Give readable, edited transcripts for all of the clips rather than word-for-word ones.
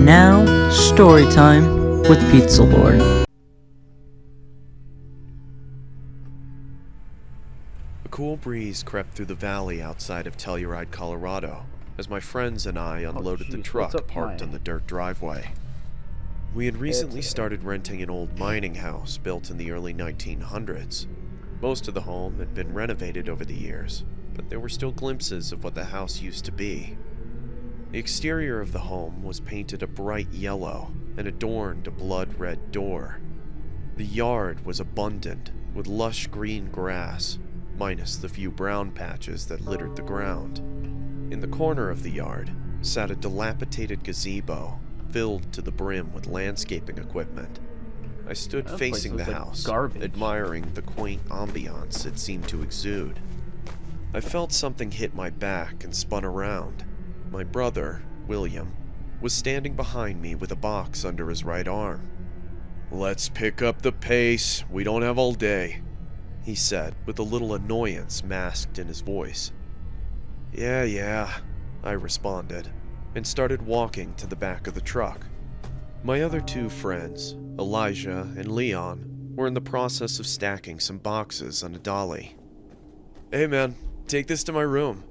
now, story time with Pizza Lord. A cool breeze crept through the valley outside of Telluride, Colorado, as my friends and I unloaded the truck parked on the dirt driveway. We had recently started renting an old mining house built in the early 1900s. Most of the home had been renovated over the years, but there were still glimpses of what the house used to be. The exterior of the home was painted a bright yellow and adorned a blood-red door. The yard was abundant, with lush green grass, minus the few brown patches that littered the ground. In the corner of the yard sat a dilapidated gazebo filled to the brim with landscaping equipment. I stood facing the house, admiring the quaint ambiance it seemed to exude. I felt something hit my back and spun around. My brother, William, was standing behind me with a box under his right arm. "Let's pick up the pace, we don't have all day," he said, with a little annoyance masked in his voice. Yeah, I responded, and started walking to the back of the truck. My other two friends, Elijah and Leon, were in the process of stacking some boxes on a dolly. "Hey man, take this to my room,"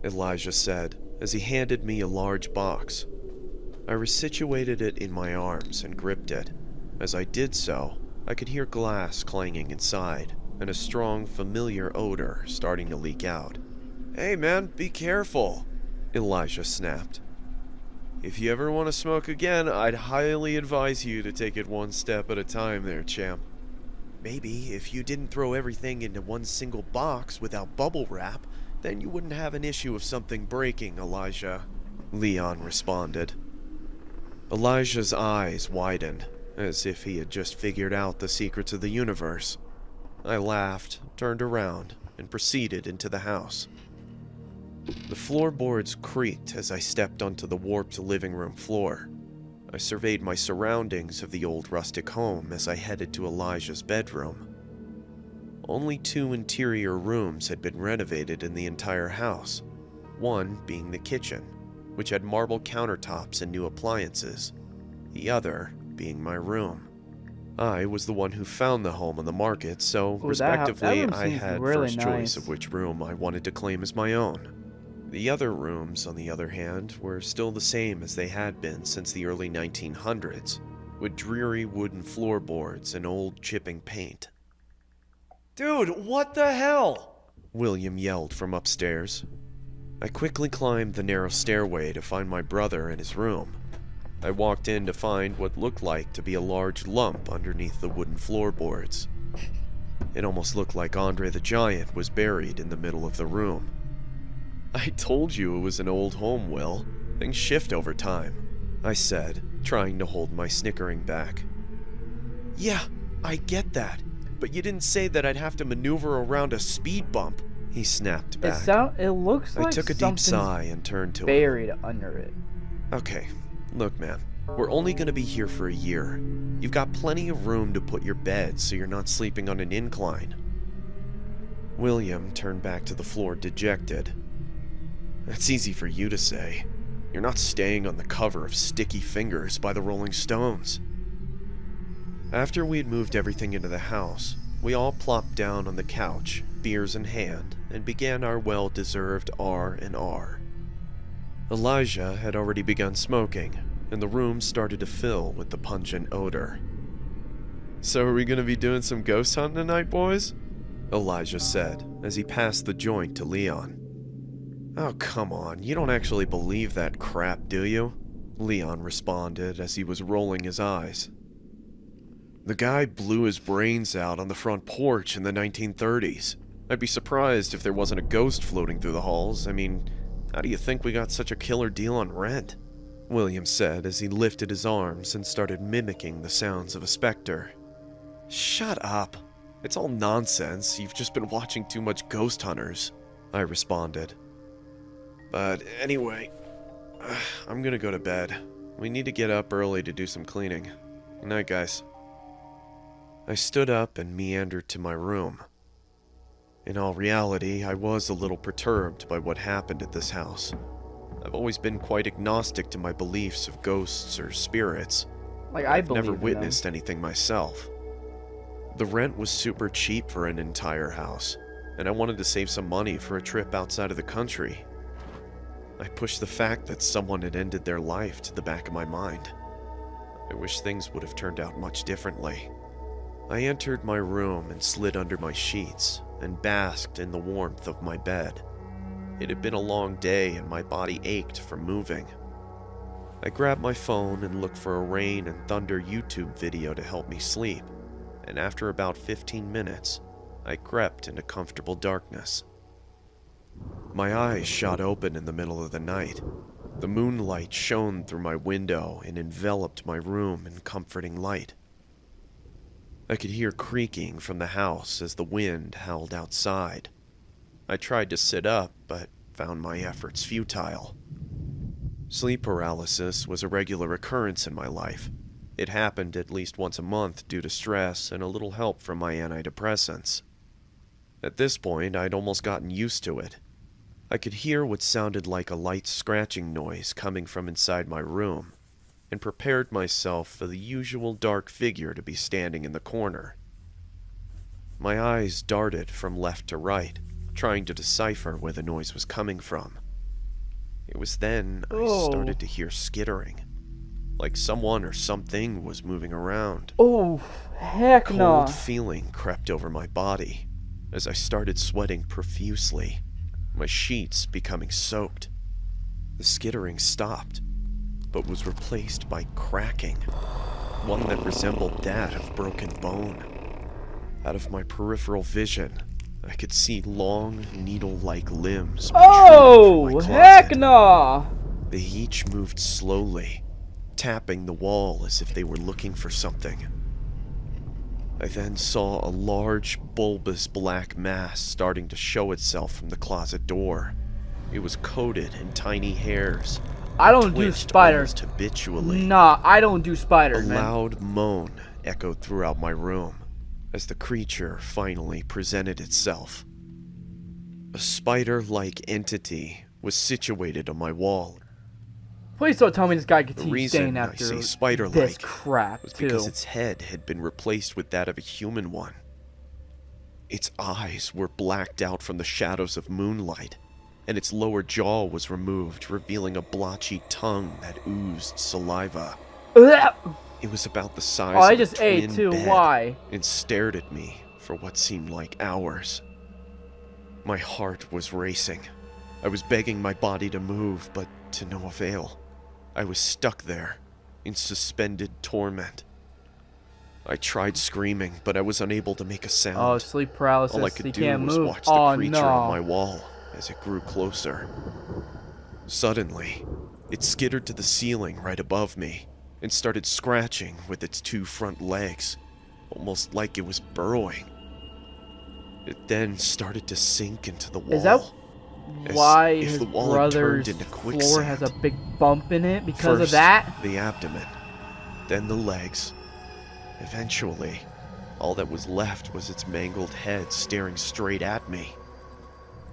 Elijah said, as he handed me a large box. I resituated it in my arms and gripped it. As I did so, I could hear glass clanging inside, and a strong, familiar odor starting to leak out. "Hey man, be careful," Elijah snapped. "If you ever want to smoke again, I'd highly advise you to take it one step at a time there, champ." "Maybe if you didn't throw everything into one single box without bubble wrap, then you wouldn't have an issue of something breaking, Elijah," Leon responded. Elijah's eyes widened, as if he had just figured out the secrets of the universe. I laughed, turned around, and proceeded into the house. The floorboards creaked as I stepped onto the warped living room floor. I surveyed my surroundings of the old rustic home as I headed to Elijah's bedroom. Only 2 interior rooms had been renovated in the entire house, one being the kitchen, which had marble countertops and new appliances, the other being my room. I was the one who found the home on the market, so respectively I had first choice of which room I wanted to claim as my own. The other rooms, on the other hand, were still the same as they had been since the early 1900s, with dreary wooden floorboards and old chipping paint. "Dude, what the hell?" William yelled from upstairs. I quickly climbed the narrow stairway to find my brother in his room. I walked in to find what looked like to be a large lump underneath the wooden floorboards. It almost looked like Andre the Giant was buried in the middle of the room. "I told you it was an old home, Will. Things shift over time," I said, trying to hold my snickering back. "Yeah, I get that. But you didn't say that I'd have to maneuver around a speed bump," he snapped back. It looks like I took a deep sigh and turned to him. Buried under it. "Okay, look man, we're only going to be here for a year. You've got plenty of room to put your bed so you're not sleeping on an incline." William turned back to the floor dejected. "That's easy for you to say. You're not staying on the cover of Sticky Fingers by the Rolling Stones." After we had moved everything into the house, we all plopped down on the couch, beers in hand, and began our well-deserved R&R. Elijah had already begun smoking, and the room started to fill with the pungent odor. "So are we going to be doing some ghost hunting tonight, boys?" Elijah said, as he passed the joint to Leon. "Oh, come on, you don't actually believe that crap, do you?" Leon responded as he was rolling his eyes. "The guy blew his brains out on the front porch in the 1930s. I'd be surprised if there wasn't a ghost floating through the halls. I mean, how do you think we got such a killer deal on rent?" William said as he lifted his arms and started mimicking the sounds of a specter. "Shut up. It's all nonsense. You've just been watching too much Ghost Hunters," I responded. "But anyway, I'm gonna go to bed. We need to get up early to do some cleaning. Good night, guys." I stood up and meandered to my room. In all reality, I was a little perturbed by what happened at this house. I've always been quite agnostic to my beliefs of ghosts or spirits. Like, I've never witnessed anything myself. The rent was super cheap for an entire house, and I wanted to save some money for a trip outside of the country. I pushed the fact that someone had ended their life to the back of my mind. I wish things would have turned out much differently. I entered my room and slid under my sheets and basked in the warmth of my bed. It had been a long day and my body ached from moving. I grabbed my phone and looked for a rain and thunder YouTube video to help me sleep, and after about 15 minutes, I crept into comfortable darkness. My eyes shot open in the middle of the night. The moonlight shone through my window and enveloped my room in comforting light. I could hear creaking from the house as the wind howled outside. I tried to sit up, but found my efforts futile. Sleep paralysis was a regular occurrence in my life. It happened at least once a month due to stress and a little help from my antidepressants. At this point, I'd almost gotten used to it. I could hear what sounded like a light scratching noise coming from inside my room, and prepared myself for the usual dark figure to be standing in the corner. My eyes darted from left to right, trying to decipher where the noise was coming from. It was then I started to hear skittering, like someone or something was moving around. Oh, heck no. A cold feeling crept over my body as I started sweating profusely, my sheets becoming soaked. The skittering stopped, but was replaced by cracking, one that resembled that of broken bone. Out of my peripheral vision, I could see long, needle-like limbs protruding from my closet. Heck no! They each moved slowly, tapping the wall as if they were looking for something. I then saw a large, bulbous black mass starting to show itself from the closet door. It was coated in tiny hairs. I don't do spiders. Habitually. Nah, I don't do spiders, man. A loud moan echoed throughout my room as the creature finally presented itself. A spider-like entity was situated on my wall. Please don't tell me this guy gets staying after I say spider-like this crap, was because its head had been replaced with that of a human one. Its eyes were blacked out from the shadows of moonlight, and its lower jaw was removed, revealing a blotchy tongue that oozed saliva. It was about the size of I a just twin ate too. bed Why? and stared at me for what seemed like hours. My heart was racing. I was begging my body to move, but to no avail. I was stuck there, in suspended torment. I tried screaming, but I was unable to make a sound. Oh, sleep paralysis. All I could do can't was move. watch the Oh, creature no. on my wall as it grew closer. Suddenly, it skittered to the ceiling right above me and started scratching with its two front legs, almost like it was burrowing. It then started to sink into the wall. Is that why if his the wall had brother's turned into floor quicksand. has a big bump in it because First, of that? the abdomen, then the legs. Eventually, all that was left was its mangled head staring straight at me.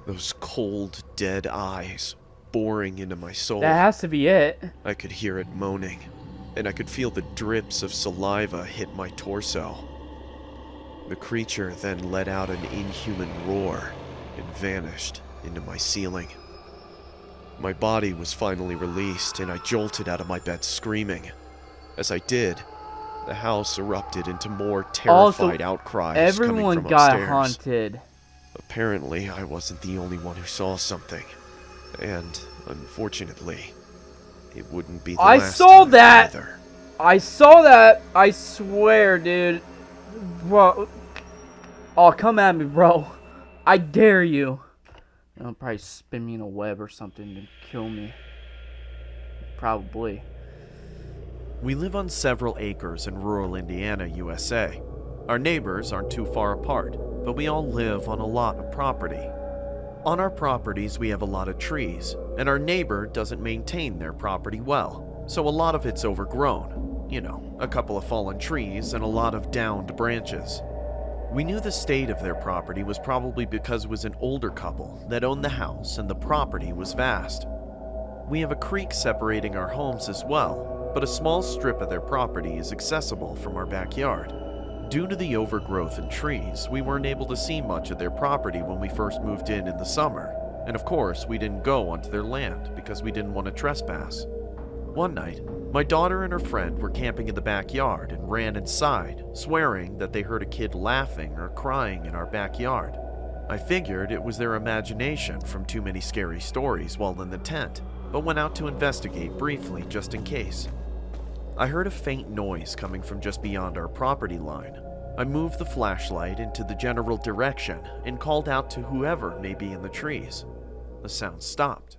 Those cold, dead eyes boring into my soul. That has to be it. I could hear it moaning, and I could feel the drips of saliva hit my torso. The creature then let out an inhuman roar and vanished into my ceiling. My body was finally released, and I jolted out of my bed screaming. As I did, the house erupted into more terrified outcries everyone coming from got upstairs. haunted. Apparently, I wasn't the only one who saw something, and unfortunately, it wouldn't be the I last saw time that. either. I saw that. I swear, dude. Bro. Oh, come at me, bro. I dare you. It'll probably spin me in a web or something to kill me. Probably. We live on several acres in rural Indiana, USA. Our neighbors aren't too far apart, but we all live on a lot of property. On our properties, we have a lot of trees, and our neighbor doesn't maintain their property well, so a lot of it's overgrown. You know, a couple of fallen trees and a lot of downed branches. We knew the state of their property was probably because it was an older couple that owned the house and the property was vast. We have a creek separating our homes as well, but a small strip of their property is accessible from our backyard. Due to the overgrowth in trees, we weren't able to see much of their property when we first moved in the summer, and of course we didn't go onto their land because we didn't want to trespass. One night, my daughter and her friend were camping in the backyard and ran inside, swearing that they heard a kid laughing or crying in our backyard. I figured it was their imagination from too many scary stories while in the tent, but went out to investigate briefly just in case. I heard a faint noise coming from just beyond our property line. I moved the flashlight into the general direction and called out to whoever may be in the trees. The sound stopped.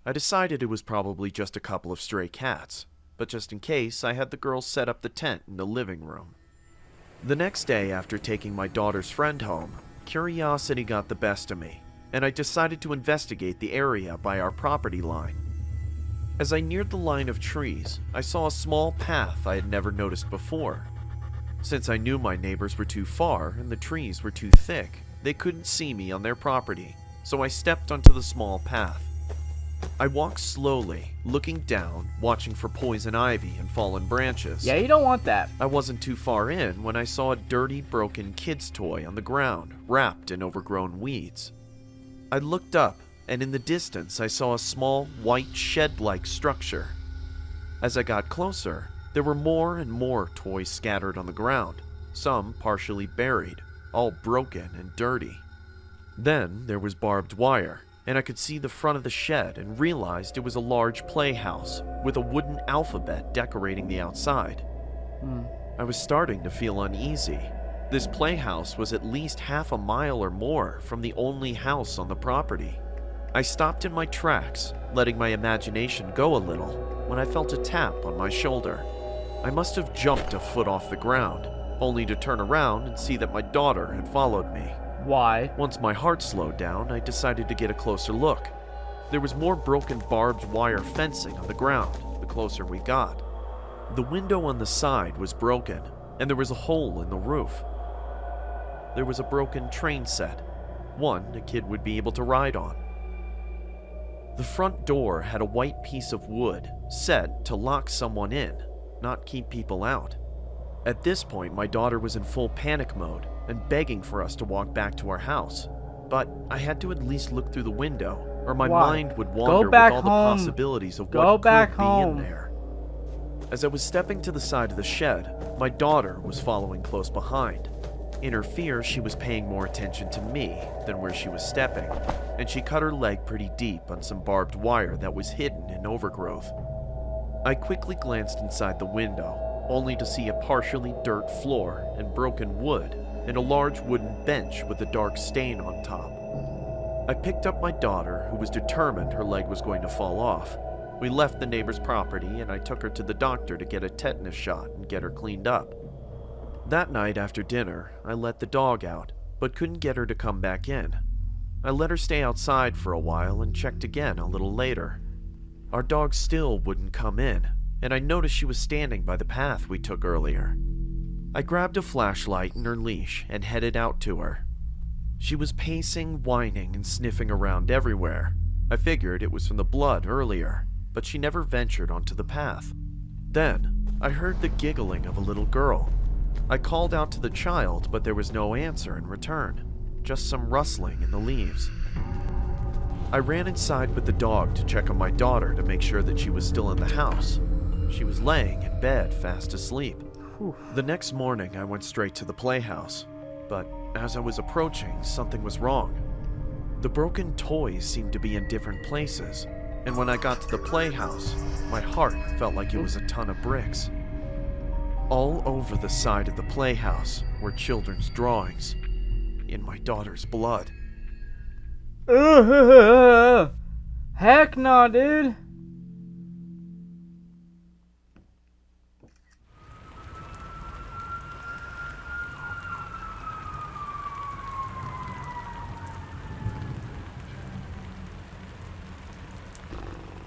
I decided it was probably just a couple of stray cats, but just in case, I had the girls set up the tent in the living room. The next day, after taking my daughter's friend home, curiosity got the best of me, and I decided to investigate the area by our property line. As I neared the line of trees, I saw a small path I had never noticed before. Since I knew my neighbors were too far and the trees were too thick, they couldn't see me on their property, so I stepped onto the small path. I walked slowly, looking down, watching for poison ivy and fallen branches. Yeah, you don't want that. I wasn't too far in when I saw a dirty, broken kid's toy on the ground, wrapped in overgrown weeds. I looked up, and in the distance I saw a small, white shed-like structure. As I got closer, there were more and more toys scattered on the ground, some partially buried, all broken and dirty. Then there was barbed wire, and I could see the front of the shed and realized it was a large playhouse with a wooden alphabet decorating the outside. I was starting to feel uneasy. This playhouse was at least half a mile or more from the only house on the property. I stopped in my tracks, letting my imagination go a little, when I felt a tap on my shoulder. I must have jumped a foot off the ground, only to turn around and see that my daughter had followed me. Why? Once my heart slowed down, I decided to get a closer look. There was more broken barbed wire fencing on the ground the closer we got. The window on the side was broken, and there was a hole in the roof. There was a broken train set, one a kid would be able to ride on. The front door had a white piece of wood set to lock someone in, not keep people out. At this point, my daughter was in full panic mode and begging for us to walk back to our house. But I had to at least look through the window, or my mind would wander with all the possibilities of what could be in there. As I was stepping to the side of the shed, my daughter was following close behind. In her fear, she was paying more attention to me than where she was stepping, and she cut her leg pretty deep on some barbed wire that was hidden in overgrowth. I quickly glanced inside the window, only to see a partially dirt floor and broken wood, and a large wooden bench with a dark stain on top. I picked up my daughter, who was determined her leg was going to fall off. We left the neighbor's property, and I took her to the doctor to get a tetanus shot and get her cleaned up. That night after dinner, I let the dog out, but couldn't get her to come back in. I let her stay outside for a while and checked again a little later. Our dog still wouldn't come in, and I noticed she was standing by the path we took earlier. I grabbed a flashlight and her leash and headed out to her. She was pacing, whining, and sniffing around everywhere. I figured it was from the blood earlier, but she never ventured onto the path. Then, I heard the giggling of a little girl. I called out to the child, but there was no answer in return, just some rustling in the leaves. I ran inside with the dog to check on my daughter to make sure that she was still in the house. She was laying in bed, fast asleep. The next morning, I went straight to the playhouse, but as I was approaching, something was wrong. The broken toys seemed to be in different places, and when I got to the playhouse, my heart felt like it was a ton of bricks. All over the side of the playhouse were children's drawings, in my daughter's blood. Heck no, dude.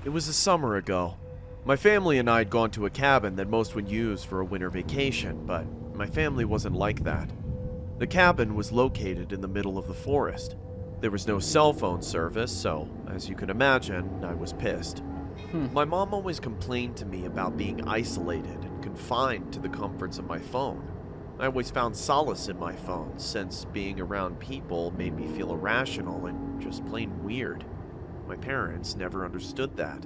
It was a summer ago. My family and I had gone to a cabin that most would use for a winter vacation, but my family wasn't like that. The cabin was located in the middle of the forest. There was no cell phone service, so, as you can imagine, I was pissed. My mom always complained to me about being isolated and confined to the comforts of my phone. I always found solace in my phone, since being around people made me feel irrational and just plain weird. My parents never understood that.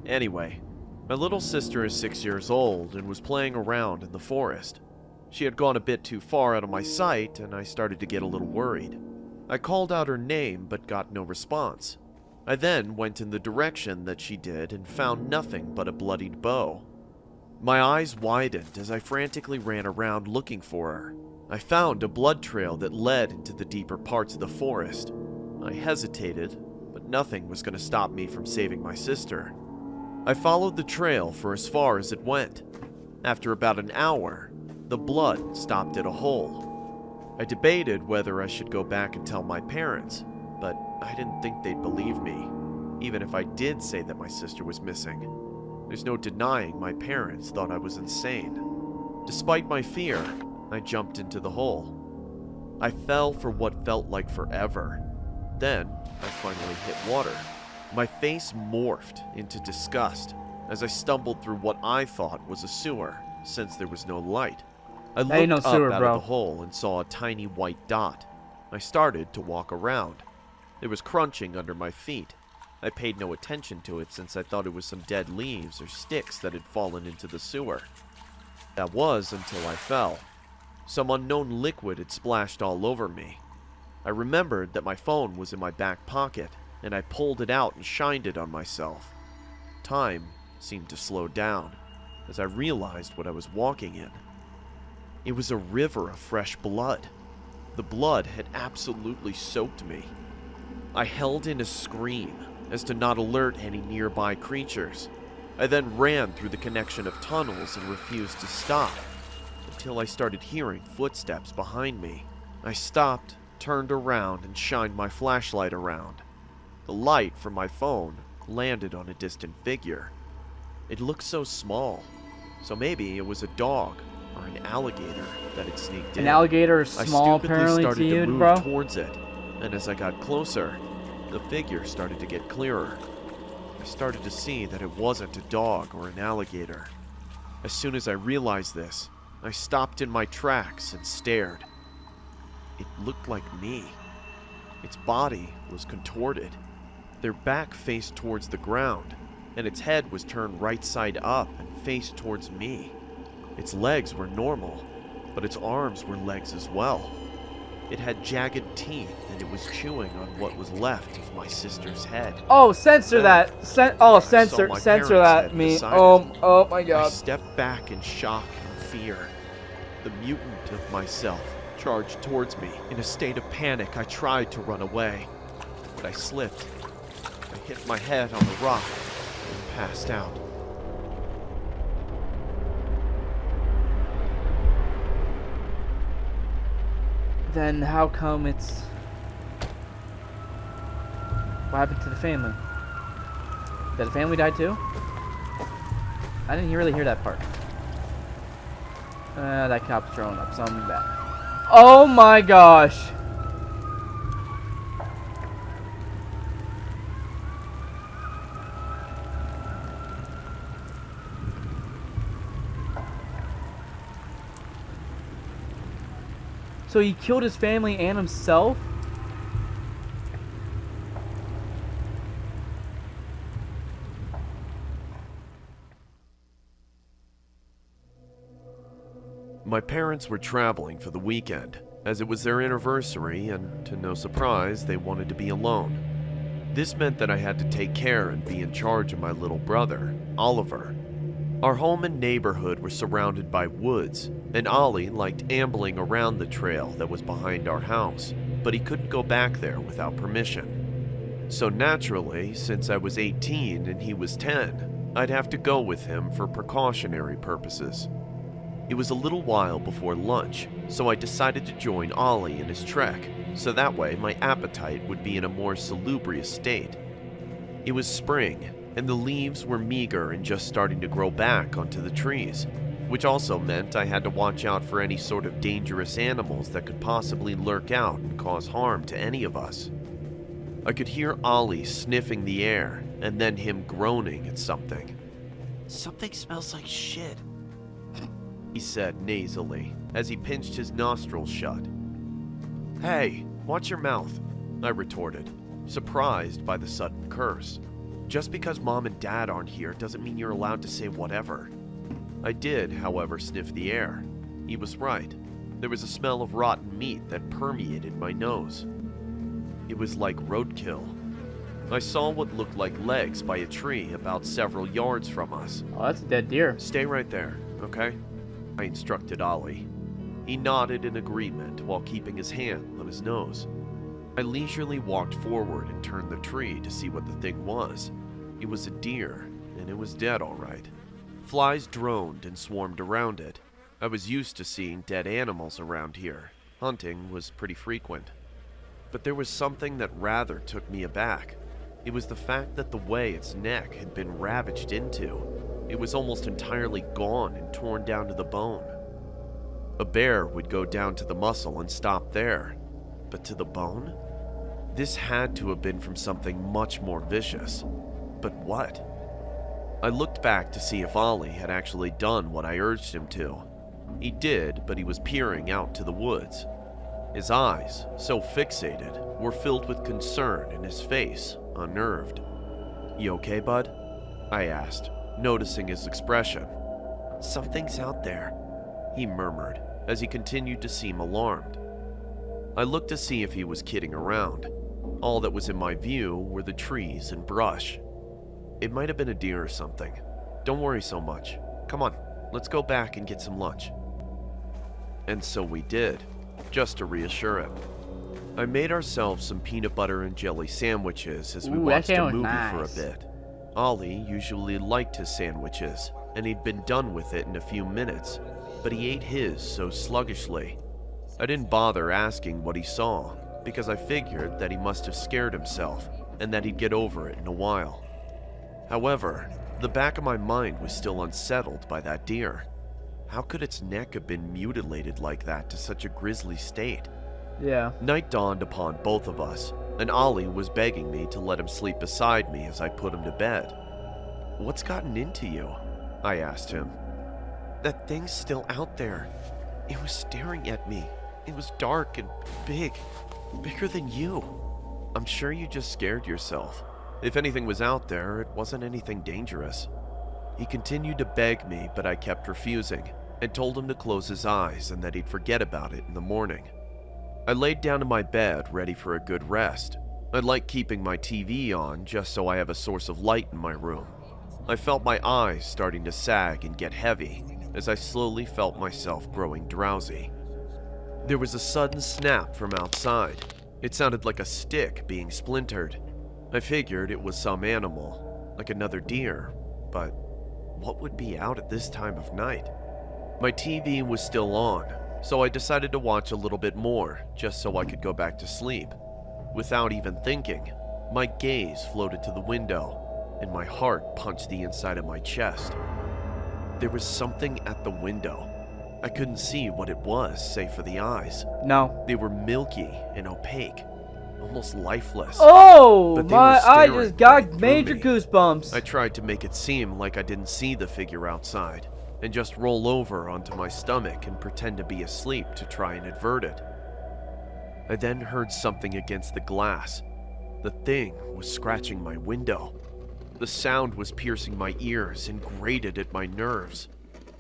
Anyway, my little sister is 6 years old and was playing around in the forest. She had gone a bit too far out of my sight, and I started to get a little worried. I called out her name but got no response. I then went in the direction that she did and found nothing but a bloodied bow. My eyes widened as I frantically ran around looking for her. I found a blood trail that led into the deeper parts of the forest. I hesitated, but nothing was going to stop me from saving my sister. I followed the trail for as far as it went. After about an hour, the blood stopped at a hole. I debated whether I should go back and tell my parents, but I didn't think they'd believe me, even if I did say that my sister was missing. There's no denying my parents thought I was insane. Despite my fear, I jumped into the hole. I fell for what felt like forever. Then, I finally hit water. My face morphed into disgust as I stumbled through what I thought was a sewer, since there was no light. I looked no up sewer, out bro. of the hole and saw a tiny white dot. I started to walk around. It was crunching under my feet. I paid no attention to it since I thought it was some dead leaves or sticks that had fallen into the sewer. That was until I fell. Some unknown liquid had splashed all over me. I remembered that my phone was in my back pocket, and I pulled it out and shined it on myself. Time seemed to slow down as I realized what I was walking in. It was a river of fresh blood. The blood had absolutely soaked me. I held in a scream as to not alert any nearby creatures. I then ran through the connection of tunnels and refused to stop until I started hearing footsteps behind me. I stopped, turned around, and shined my flashlight around. The light from my phone landed on a distant figure. It looked so small, so maybe it was a dog or an alligator that had sneaked in. An alligator is small, I stupidly apparently, started to you, to move bro. towards it, and as I got closer, the figure started to get clearer. I started to see that it wasn't a dog or an alligator. As soon as I realized this, I stopped in my tracks and stared. It looked like me. Its body was contorted. Their back faced towards the ground, and its head was turned right side up and faced towards me. Its legs were normal, but its arms were legs as well. It had jagged teeth, and it was chewing on what was left of my sister's head. Oh, censor Then, that. Censor my that, parents' head me. beside Oh my I god. stepped back in shock and fear. The mutant of myself charged towards me. In a state of panic, I tried to run away, but I slipped. I hit my head on the rock and passed out. Then how come it's... What happened to the family? Did the family die too? I didn't really hear that part. That cop's throwing up something bad. Oh my gosh! So he killed his family and himself? My parents were traveling for the weekend, as it was their anniversary, and to no surprise, they wanted to be alone. This meant that I had to take care and be in charge of my little brother, Oliver. Our home and neighborhood were surrounded by woods, and Ollie liked ambling around the trail that was behind our house, but he couldn't go back there without permission. So naturally, since I was 18 and he was 10, I'd have to go with him for precautionary purposes. It was a little while before lunch, so I decided to join Ollie in his trek, so that way my appetite would be in a more salubrious state. It was spring, and the leaves were meager and just starting to grow back onto the trees, which also meant I had to watch out for any sort of dangerous animals that could possibly lurk out and cause harm to any of us. I could hear Ollie sniffing the air and then him groaning at something. "Something smells like shit," he said nasally as he pinched his nostrils shut. "Hey, watch your mouth," I retorted, surprised by the sudden curse. "Just because Mom and Dad aren't here doesn't mean you're allowed to say whatever." I did, however, sniff the air. He was right. There was a smell of rotten meat that permeated my nose. It was like roadkill. I saw what looked like legs by a tree about several yards from us. Oh, that's a dead deer. "Stay right there, okay?" I instructed Ollie. He nodded in agreement while keeping his hand on his nose. I leisurely walked forward and turned the tree to see what the thing was. It was a deer, and it was dead all right. Flies droned and swarmed around it. I was used to seeing dead animals around here. Hunting was pretty frequent. But there was something that rather took me aback. It was the fact that the way its neck had been ravaged into. It was almost entirely gone and torn down to the bone. A bear would go down to the muscle and stop there. But to the bone? This had to have been from something much more vicious. But what? I looked back to see if Ollie had actually done what I urged him to. He did, but he was peering out to the woods. His eyes, so fixated, were filled with concern and his face unnerved. "You okay, bud?" I asked, noticing his expression. "Something's out there," he murmured as he continued to seem alarmed. I looked to see if he was kidding around. All that was in my view were the trees and brush. It might have been a deer or something. "Don't worry so much. Come on, let's go back and get some lunch." And so we did, just to reassure him. I made ourselves some peanut butter and jelly sandwiches as we watched a movie for a bit. Ollie usually liked his sandwiches, and he'd been done with it in a few minutes, but he ate his so sluggishly. I didn't bother asking what he saw, because I figured that he must have scared himself, and that he'd get over it in a while. However, the back of my mind was still unsettled by that deer. How could its neck have been mutilated like that to such a grisly state? Yeah. Night dawned upon both of us, and Ollie was begging me to let him sleep beside me as I put him to bed. "What's gotten into you?" I asked him. "That thing's still out there. It was staring at me. It was dark and big. Bigger than you. I'm sure you just scared yourself. If anything was out there, it wasn't anything dangerous." He continued to beg me, but I kept refusing, and told him to close his eyes and that he'd forget about it in the morning. I laid down in my bed, ready for a good rest. I like keeping my TV on just so I have a source of light in my room. I felt my eyes starting to sag and get heavy as I slowly felt myself growing drowsy. There was a sudden snap from outside. It sounded like a stick being splintered. I figured it was some animal, like another deer, but what would be out at this time of night? My TV was still on, so I decided to watch a little bit more, just so I could go back to sleep. Without even thinking, my gaze floated to the window, and my heart punched the inside of my chest. There was something at the window. I couldn't see what it was, save for the eyes. No. They were milky and opaque, almost lifeless. Oh, But they my! were I staring just got right through major me. goosebumps. I tried to make it seem like I didn't see the figure outside, and just roll over onto my stomach and pretend to be asleep to try and avert it. I then heard something against the glass. The thing was scratching my window. The sound was piercing my ears and grated at my nerves.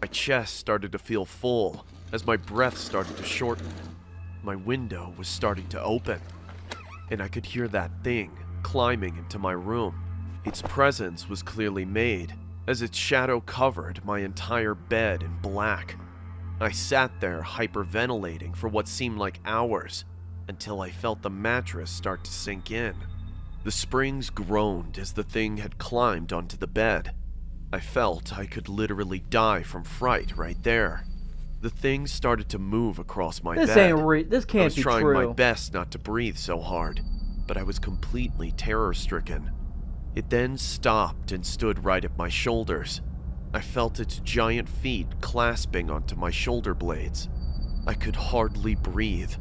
My chest started to feel full as my breath started to shorten. My window was starting to open, and I could hear that thing climbing into my room. Its presence was clearly made, as its shadow covered my entire bed in black. I sat there hyperventilating for what seemed like hours, until I felt the mattress start to sink in. The springs groaned as the thing had climbed onto the bed. I felt I could literally die from fright right there. The thing started to move across my bed. This can't be true. I was trying my best not to breathe so hard, but I was completely terror-stricken. It then stopped and stood right at my shoulders. I felt its giant feet clasping onto my shoulder blades. I could hardly breathe.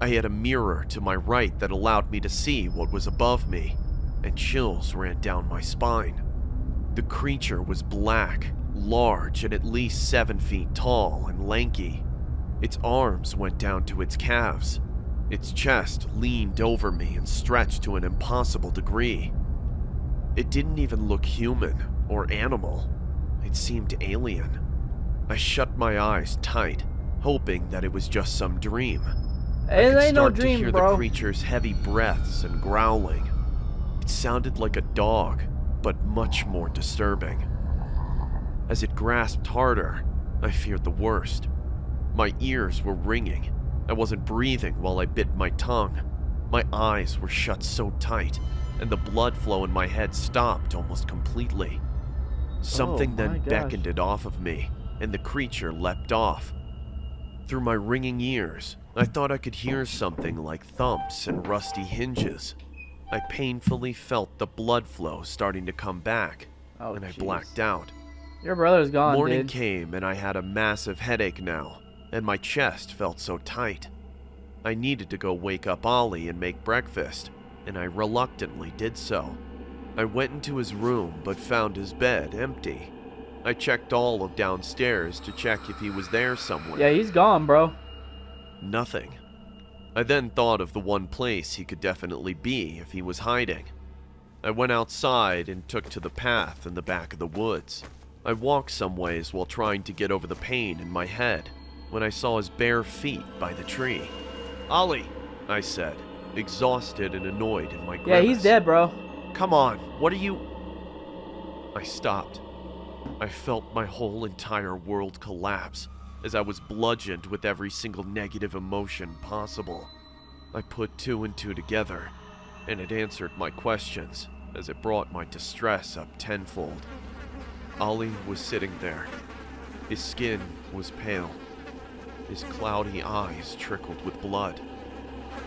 I had a mirror to my right that allowed me to see what was above me, and chills ran down my spine. The creature was black, large, and at least 7 feet tall and lanky. Its arms went down to its calves. Its chest leaned over me and stretched to an impossible degree. It didn't even look human or animal. It seemed alien. I shut my eyes tight, hoping that it was just some dream. I It could ain't no start to dream, hear bro. the creature's heavy breaths and growling. It sounded like a dog, but much more disturbing. As it grasped harder, I feared the worst. My ears were ringing. I wasn't breathing while I bit my tongue. My eyes were shut so tight, and the blood flow in my head stopped almost completely. Something then beckoned it off of me, and the creature leapt off. Through my ringing ears, I thought I could hear something like thumps and rusty hinges. I painfully felt the blood flow starting to come back, and I blacked out. Your brother's gone, Morning dude. came, and I had a massive headache now, and my chest felt so tight. I needed to go wake up Ollie and make breakfast, and I reluctantly did so. I went into his room, but found his bed empty. I checked all of downstairs to check if he was there somewhere. Yeah, he's gone, bro. Nothing. I then thought of the one place he could definitely be if he was hiding. I went outside and took to the path in the back of the woods. I walked some ways while trying to get over the pain in my head when I saw his bare feet by the tree. "Ollie," I said, exhausted and annoyed in my grimace. Yeah, he's dead, bro. "Come on, what are you..." I stopped. I felt my whole entire world collapse as I was bludgeoned with every single negative emotion possible. I put 2 and 2 together, and it answered my questions as it brought my distress up tenfold. Ollie was sitting there. His skin was pale. His cloudy eyes trickled with blood,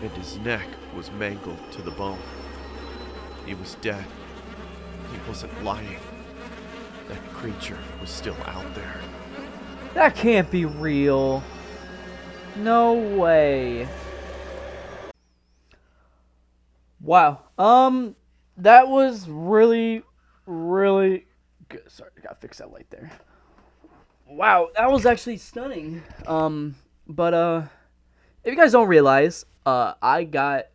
and his neck was mangled to the bone. He was dead. He wasn't lying. That creature was still out there. That can't be real. No way. Wow. That was really, really good. Sorry, I gotta fix that light there. Wow, that was actually stunning. But if you guys don't realize, I got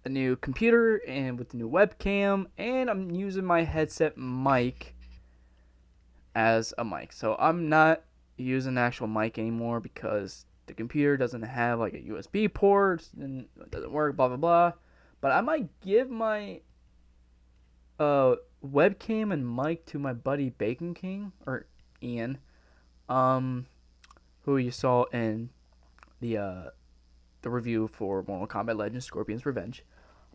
a new computer and with the new webcam, and I'm using my headset mic as a mic. So I'm not using an actual mic anymore because the computer doesn't have like a USB port and it doesn't work, blah blah blah. But I might give my webcam and mic to my buddy Bacon King, or Ian, who you saw in the review for Mortal Kombat Legends Scorpion's Revenge.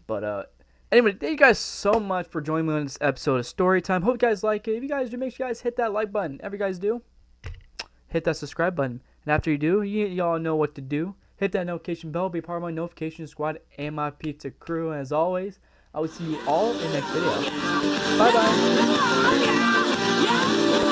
But anyway, thank you guys so much for joining me on this episode of Storytime. Hope you guys like it. If you guys do, make sure you guys hit that like button. Every guys do, hit that subscribe button. And after you do, y'all know what to do. Hit that notification bell, be part of my notification squad and my pizza crew. And as always, I will see you all in the next video. Bye bye.